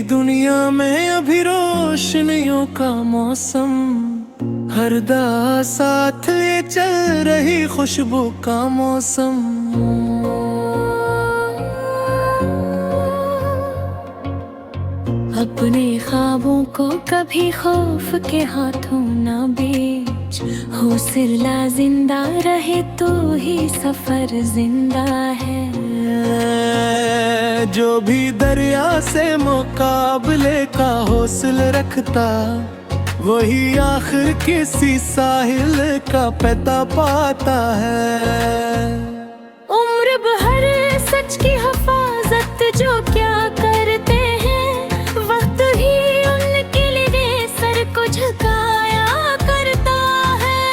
दुनिया में अभी रोशनियों का मौसम, हरदा साथ ले चल रही खुशबू का मौसम। अपने ख्वाबों को कभी खौफ के हाथों ना बेच, हौसला जिंदा रहे तो ही सफर जिंदा है। जो भी दरिया से मुकाबले का हौसला रखता, वही आखिर किसी साहिल का पैदा पाता है। उम्र भर सच की हिफाजत जो क्या करते हैं, वक्त ही उनके लिए सर को झुकाया करता है।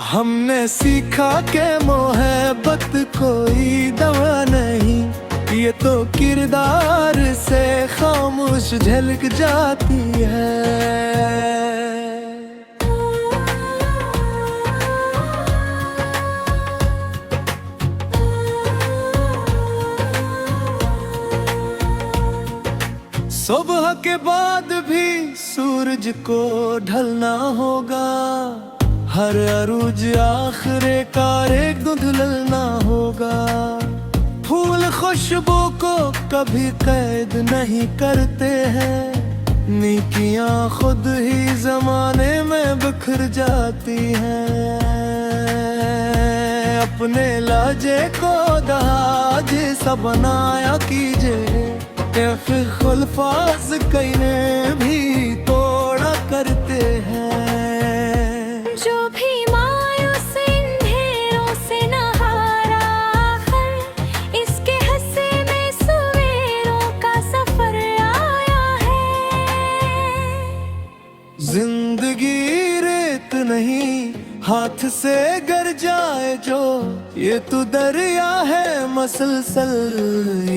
हमने सीखा कि मोहब्बत कोई दवा नहीं, ये तो किरदार से खामोश झलक जाती है। सुबह के बाद भी सूरज को ढलना होगा, हर अरूज आखिरे कार एक धुलना होगा। फूल खुशबू को कभी कैद नहीं करते हैं, नेकियां खुद ही जमाने में बिखर जाती हैं। अपने लाजे को दहाजे सा बनाया कीजिए, या फिर खुल्फाज कहने भी तोड़ा करते हैं। जो भी मायूस अंधेरों से न हारा है, इसके हंसे में सवेरों का सफर आया है। जिंदगी रेत नहीं हाथ से गर जाए जो, ये तो दरिया है मसलसल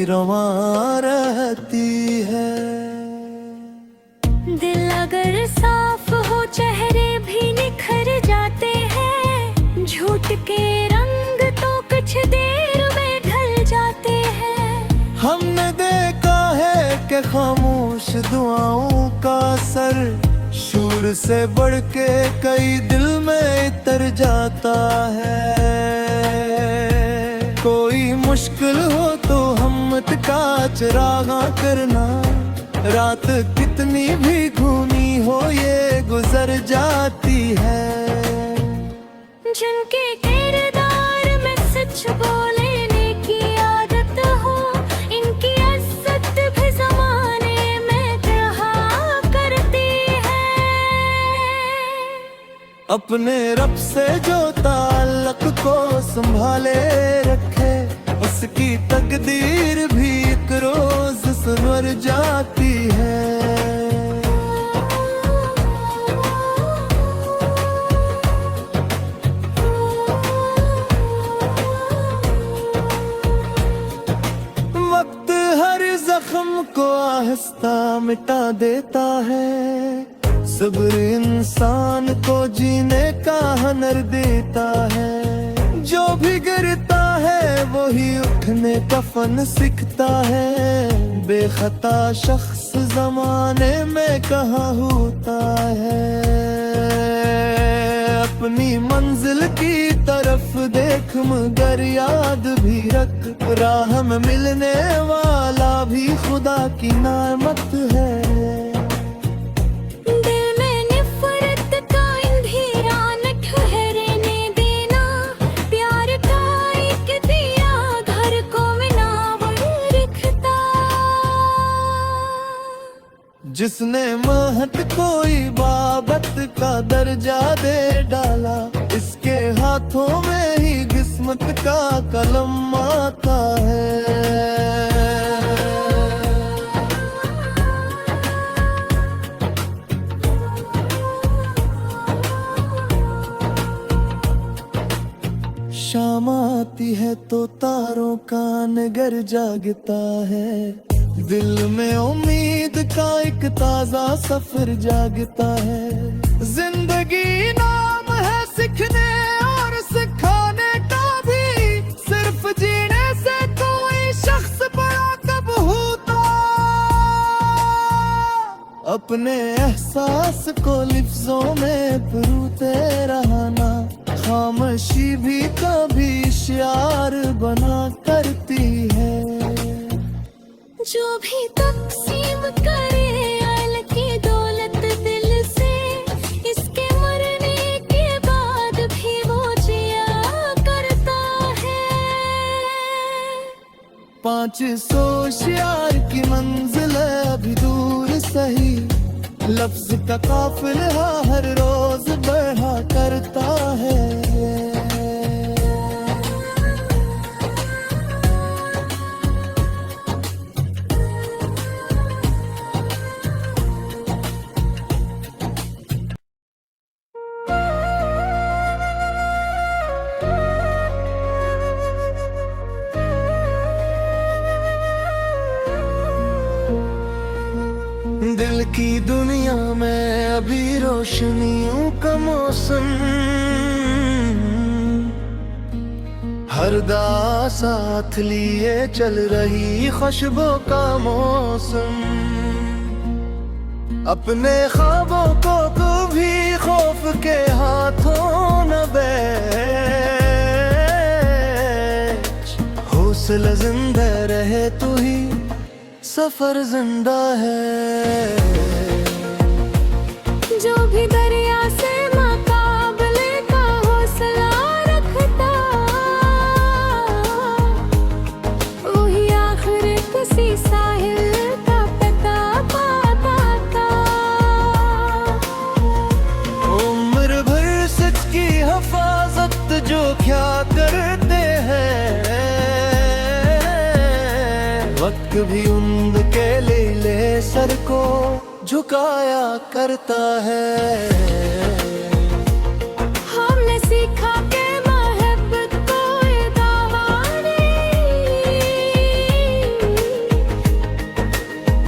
रवा रहती है। दिल अगर साफ हो चेहरे भी निखर जाते हैं, झूठ के रंग तो कुछ देर में ढल जाते हैं। हमने देखा है कि खामोश दुआओं का असर शूर से बढ़ के कई दिल में इतर जाता है। कोई मुश्किल हो तो हिम्मत का चिरागा करना, रात कितनी भी घूमी हो ये गुजर जाती है। जिनके किरदार में सच बोलने की आदत हो, इनकी इज्जत भी जमाने में रहा करती है। अपने रब से जो ताल्लुक को संभाले रखे, उसकी तकदीर भी एक रोज संवर जाती है। वक्त हर जख्म को आहिस्ता मिटा देता है, सब्र इंसान को जीने का हुनर देता है। जो भी गिरता है वही उठने का फन सीखता है, बेखता शख्स जमाने में कहाँ होता है। अपनी मंजिल की तरफ देख मगर याद भी रख, राह में मिलने वाला भी खुदा की नेमत है। जिसने महत कोई बाबत का दर्जा दे डाला, इसके हाथों में ही किस्मत का कलम आता है। शाम आती है तो तारों का नगर जागता है, दिल में उम्मीद का एक ताजा सफर जागता है। जिंदगी नाम है सीखने और सिखाने का भी, सिर्फ जीने से कोई शख्स बड़ा कब होता अपने एहसास को लिफ्जों में परोते रहना, खामोशी भी कभी इशार बना करती है। जो भी तकसीम करे अल की दौलत दिल से, इसके मरने के बाद भी वो जिया करता है। 500 शियार की मंजिल अभी दूर सही, लफ्ज का काफिला हर रोज बढ़ा करता है। दिल की दुनिया में अभी रोशनियों का मौसम, हरदा साथ लिए चल रही खुशबू का मौसम। अपने ख्वाबों को कभी खौफ के हाथों न बेच, हौसला जिंदा रहे तू ही सफर जिंदा है। जो भी दरिया से मुकाबले का हौसला रखता, वही आखिर किसी साहिल का पता पाता। उम्र भर सच की हिफाजत जो क्या करते हैं, वक्त भी उनके लीले सर को झुकाया करता है। हमने सीखा के मोहब्बत को ये दावा नहीं,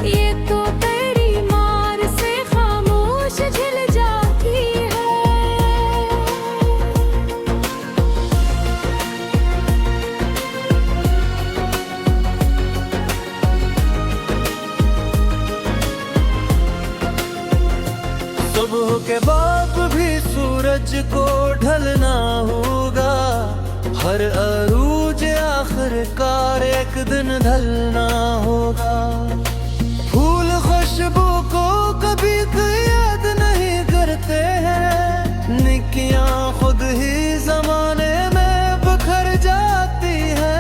ये तो तेरी मार से खामोश झिल जाती है। सुबह के बाद भी सूरज को ढलना होगा, हर अरूज आखिरकार एक दिन ढलना होगा। फूल खुशबू को कभी याद नहीं करते हैं, निकियां खुद ही जमाने में बिखर जाती है।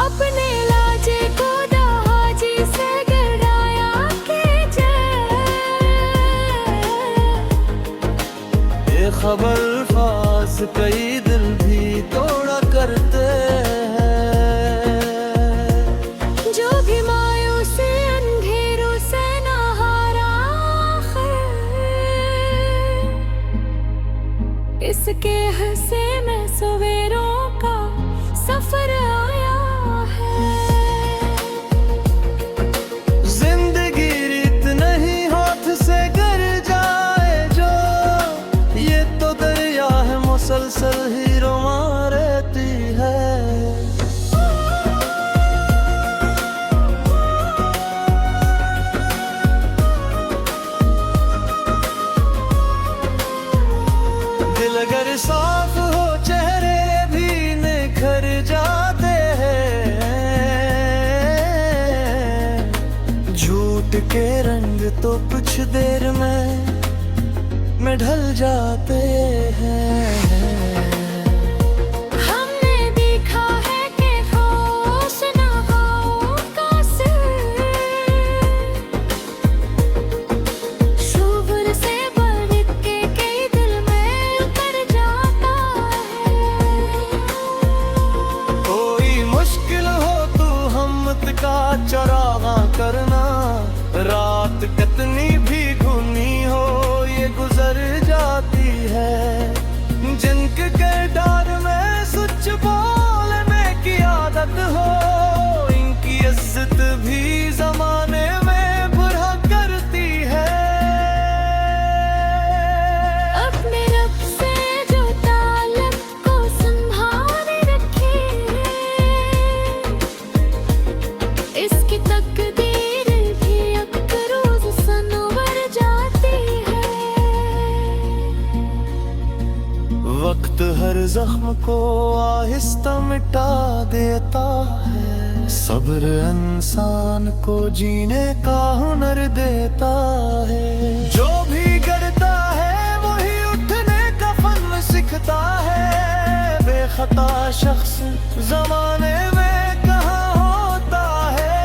अपने लाजे को दहाजी से गिराया खबर फास कई दिल भी तोड़ा करते हैं। जो भी मायूसी अंधेरों से न हारा है, इसके हंसे में सवेरों का सफर आया है। जिंदगी रीत नहीं हाथ से गर जाए जो, ये तो दरिया है मुसलसल ही रोमा रहती है। दिल अगर साफ हो चेहरे भी निखर जाते हैं, झूठ के रंग तो कुछ देर में ढल जाते हैं। हमने देखा है कि होश न खाओं का सिर, शुभ्र से बढ़ के कई दिल में उतर जाता है। कोई मुश्किल हो तू हमत का चरागा करना, रात कितनी भी घुनी हो ये गुजर जाती है। को आहिस्ता मिटा देता है। सब्र इंसान को जीने का हुनर देता है। जो भी गिरता है वही उठने का फन सीखता है। बेखता शख्स जमाने में कहाँ होता है।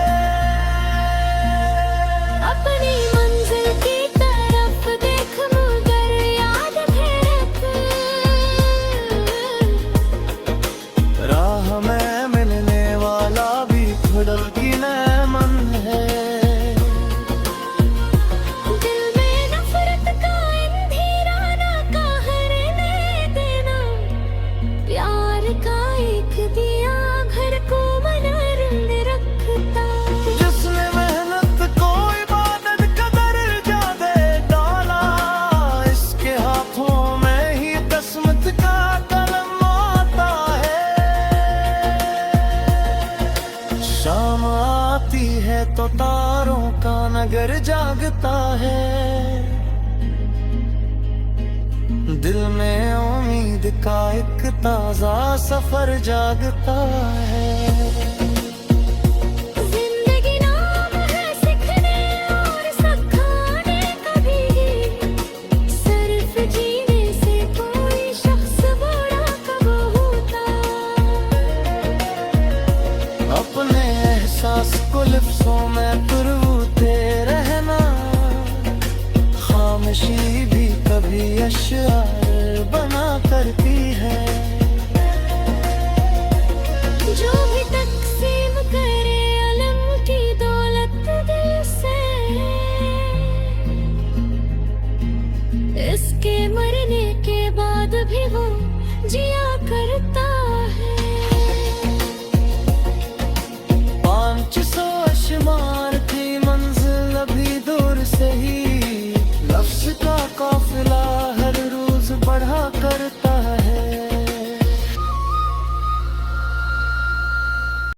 अपनी मंजिल की तरफ देख मगर याद फेरक, राह में मिलने वाला भी खुदा की नेमत है। दिल में नफरत का अंधेरा ना कहने देना। प्यार का एक दिया घर को मनोरंग रखता। जिसने मेहनत को इबादत का दर्जा दे डाला, इसके हाथों में ही किस्मत का कलम आता है। शाम आती है तो तारों का नगर जागता है। दिल में उम्मीद का एक ताजा सफर जागता है। जिंदगी नाम है सीखने और सिखाने का भी। सिर्फ जीने से कोई शख्स बड़ा कब होता। अपने एहसास को लफ्जों में पुरते रहना। खामोशी भी कभी अशआर बना करती है। जो भी तकसीम करे अलम की दौलत दिल से, इसके मरने के बाद भी वो जिया